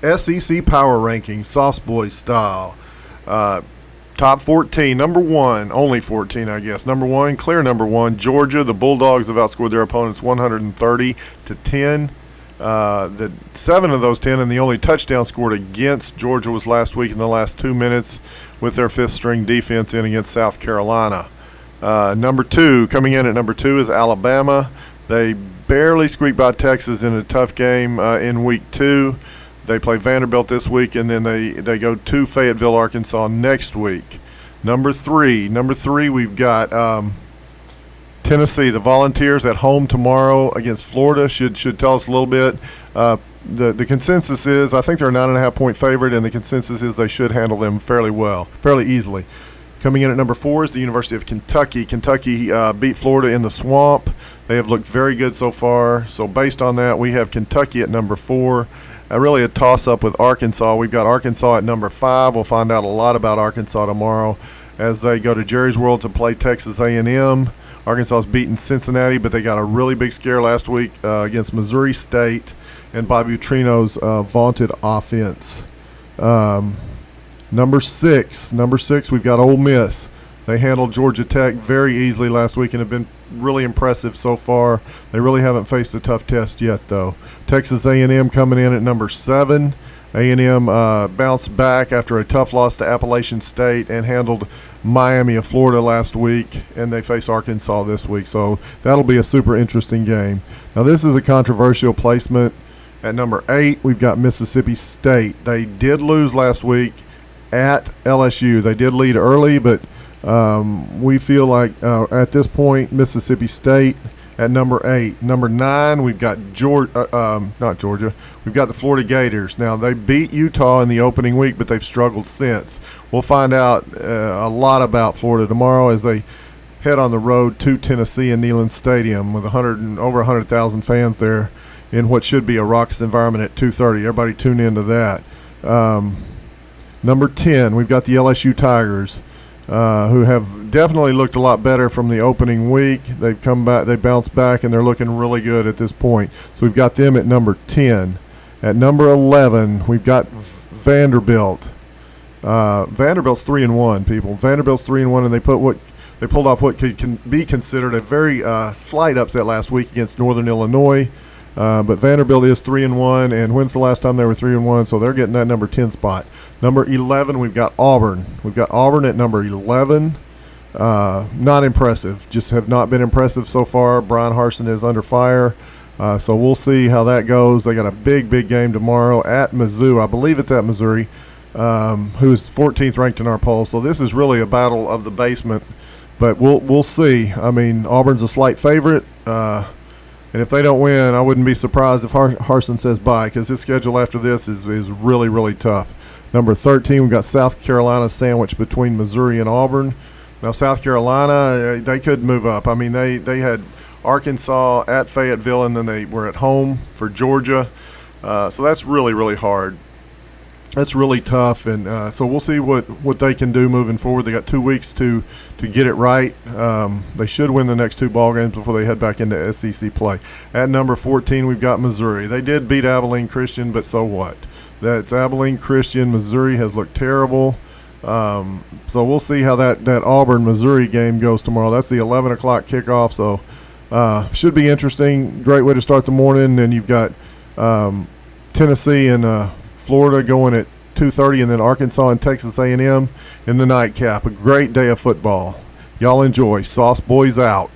SEC Power Rankings, Sauce Boys style. Top 14, number one, only 14, I guess. Number one, clear number one, Georgia. The Bulldogs have outscored their opponents 130-10. The 7 of those 10, and the only touchdown scored against Georgia was last week in the last 2 minutes with their fifth-string defense in against South Carolina. Number two, coming in at number 2 is Alabama. They barely squeaked by Texas in a tough game in week 2. They play Vanderbilt this week, and then they go to Fayetteville, Arkansas next week. Number three, we've got Tennessee. The Volunteers at home tomorrow against Florida should tell us a little bit. The consensus is, I think they're a 9.5-point favorite, and the consensus is they should handle them fairly easily. Coming in at number 4 is the University of Kentucky. Kentucky beat Florida in the Swamp. They have looked very good so far. So based on that, we have Kentucky at number 4. Really a toss-up with Arkansas. We've got Arkansas at number 5. We'll find out a lot about Arkansas tomorrow as they go to Jerry's World to play Texas A&M. Arkansas's beaten Cincinnati, but they got a really big scare last week against Missouri State and Bobby Petrino's vaunted offense. Number six, we've got Ole Miss. They handled Georgia Tech very easily last week and have been really impressive so far. They really haven't faced a tough test yet, though. Texas A&M coming in at number 7. A&M bounced back after a tough loss to Appalachian State and handled Miami of Florida last week, and they face Arkansas this week. So that'll be a super interesting game. Now, this is a controversial placement. At number 8, we've got Mississippi State. They did lose last week at LSU. They did lead early, but we feel like at this point, Mississippi State at number 8. Number 9, we've got not Georgia. We've got the Florida Gators. Now, they beat Utah in the opening week, but they've struggled since. We'll find out a lot about Florida tomorrow as they head on the road to Tennessee and Neyland Stadium with over 100,000 fans there in what should be a raucous environment at 2:30. Everybody tune into that. Number 10, we've got the LSU Tigers, who have definitely looked a lot better from the opening week. They've come back, they bounced back, and they're looking really good at this point. So we've got them at number 10. At number 11, we've got Vanderbilt. Vanderbilt's 3-1, people. Vanderbilt's 3-1, and they pulled off what can be considered a very slight upset last week against Northern Illinois. But Vanderbilt is 3-1, and when's the last time they were 3-1? So they're getting that number 10 spot. Number 11, we've got Auburn. We've got Auburn at number 11. Not impressive. Just have not been impressive so far. Brian Harsin is under fire. So we'll see how that goes. They got a big game tomorrow at Mizzou. I believe it's at Missouri, who's 14th ranked in our poll. So this is really a battle of the basement. But we'll see. I mean, Auburn's a slight favorite. And if they don't win, I wouldn't be surprised if Harsin says bye, because his schedule after this is really, really tough. Number 13, we've got South Carolina sandwiched between Missouri and Auburn. Now, South Carolina, they could move up. I mean, they had Arkansas at Fayetteville, and then they were at home for Georgia. So that's really, really hard. That's really tough, and so we'll see what they can do moving forward. They got 2 weeks to get it right. They should win the next 2 ball games before they head back into SEC play. At number 14, we've got Missouri. They did beat Abilene Christian, but so what? That's Abilene Christian. Missouri has looked terrible. So we'll see how that Auburn-Missouri game goes tomorrow. That's the 11 o'clock kickoff, so should be interesting. Great way to start the morning. And you've got Tennessee and Florida going at 2:30, and then Arkansas and Texas A&M in the nightcap. A great day of football. Y'all enjoy. Sauce Boys out.